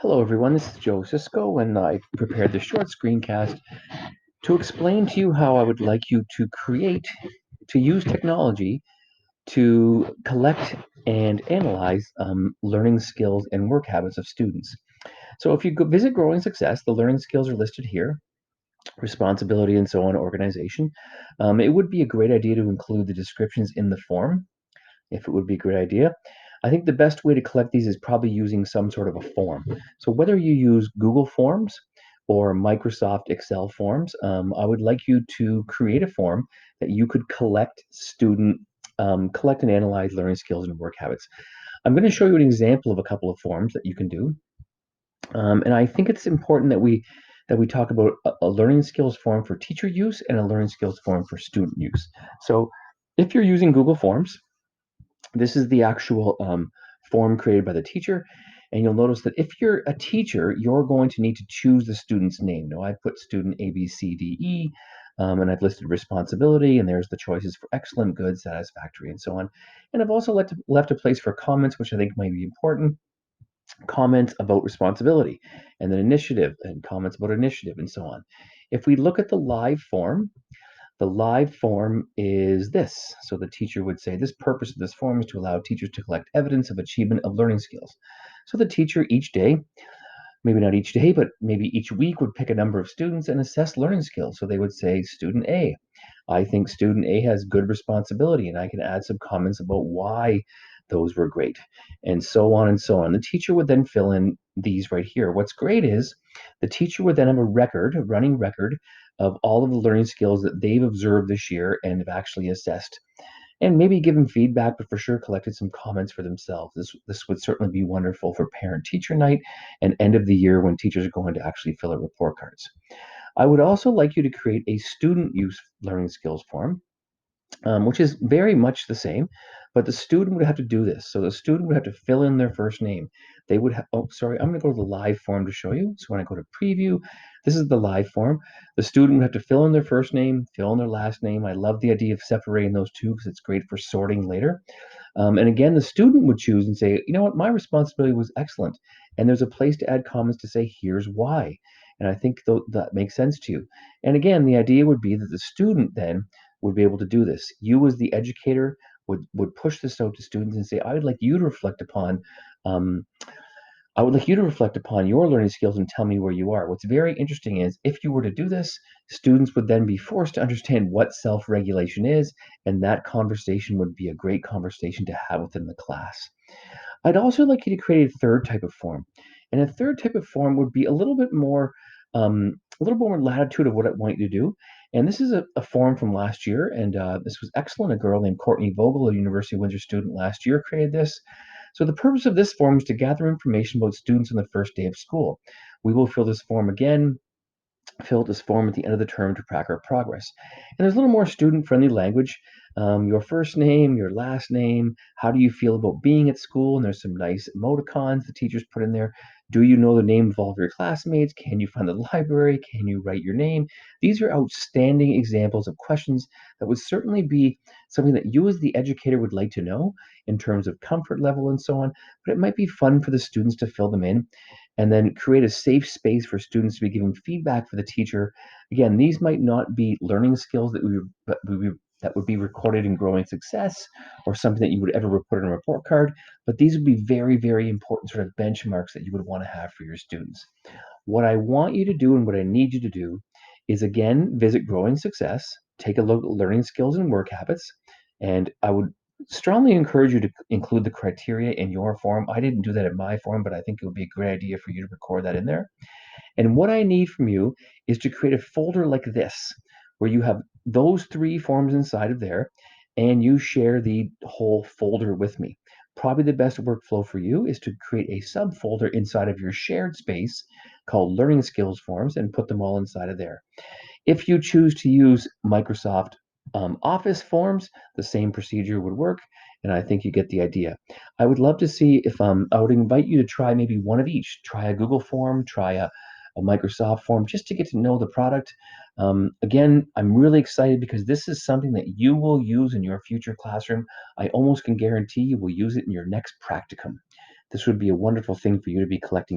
Hello, everyone. This is Joe Cisco, and I prepared this short screencast to explain to you how I would like you to use technology to collect and analyze learning skills and work habits of students. So, if you visit Growing Success, the learning skills are listed here: responsibility and so on, organization. It would be a great idea to include the descriptions in the form, if it would be a great idea. I think the best way to collect these is probably using some sort of a form. So whether you use Google Forms or Microsoft Excel forms, I would like you to create a form that you could collect and analyze learning skills and work habits. I'm going to show you an example of a couple of forms that you can do, and I think it's important that we talk about a learning skills form for teacher use and a learning skills form for student use. So if you're using Google Forms, this is the actual form created by the teacher. And you'll notice that if you're a teacher, you're going to need to choose the student's name. Now, I put student A, B, C, D, E, and I've listed responsibility, and there's the choices for excellent, good, satisfactory, and so on. And I've also left a place for comments, which I think might be important. Comments about responsibility, and then initiative, and comments about initiative, and so on. If we look at the live form is this. So the teacher would say, this purpose of this form is to allow teachers to collect evidence of achievement of learning skills. So the teacher each day, maybe not each day, but maybe each week, would pick a number of students and assess learning skills. So they would say, student A, I think student A has good responsibility, and I can add some comments about why those were great, and so on and so on. The teacher would then fill in these right here. What's great is the teacher would then have a running record of all of the learning skills that they've observed this year and have actually assessed, and maybe given feedback, but for sure collected some comments for themselves. This would certainly be wonderful for parent-teacher night and end of the year when teachers are going to actually fill out report cards. I would also like you to create a student use learning skills form, which is very much the same, but the student would have to do this. So the student would have to fill in their first name. They would have, oh, sorry, I'm going to go to the live form to show you. So when I go to preview, this is the live form. The student would have to fill in their first name, fill in their last name. I love the idea of separating those two because it's great for sorting later. And again, the student would choose and say, you know what, my responsibility was excellent. And there's a place to add comments to say, here's why. And I think that makes sense to you. And again, the idea would be that the student then would be able to do this. You, as the educator, would push this out to students and say, um, I would like you to reflect upon your learning skills and tell me where you are. What's very interesting is if you were to do this, students would then be forced to understand what self-regulation is, and that conversation would be a great conversation to have within the class. I'd also like you to create a third type of form. And a third type of form would be a little more latitude of what I want you to do. And this is a form from last year, and this was excellent. A girl named Courtney Vogel, a University of Windsor student last year, created this. So the purpose of this form is to gather information about students on the first day of school. We will fill out this form at the end of the term to track our progress. And there's a little more student-friendly language. Your first name, your last name, how do you feel about being at school? And there's some nice emoticons the teachers put in there. Do you know the name of all of your classmates? Can you find the library? Can you write your name? These are outstanding examples of questions that would certainly be something that you as the educator would like to know in terms of comfort level and so on, but it might be fun for the students to fill them in and then create a safe space for students to be giving feedback for the teacher. Again, these might not be learning skills that would be recorded in Growing Success or something that you would ever report on a report card, but these would be very, very important sort of benchmarks that you would want to have for your students. What I want you to do and what I need you to do is, again, visit Growing Success, take a look at learning skills and work habits, and I would strongly encourage you to include the criteria in your form. I didn't do that in my form, but I think it would be a great idea for you to record that in there. And what I need from you is to create a folder like this, where you have those three forms inside of there, and you share the whole folder with me. Probably the best workflow for you is to create a subfolder inside of your shared space called Learning Skills Forms and put them all inside of there. If you choose to use Microsoft Office forms, the same procedure would work, and I think you get the idea. I would love to see if I would invite you to try maybe one of each. Try a Google form, try a Microsoft form, just to get to know the product. Again, I'm really excited because this is something that you will use in your future classroom. I almost can guarantee you will use it in your next practicum. This would be a wonderful thing for you to be collecting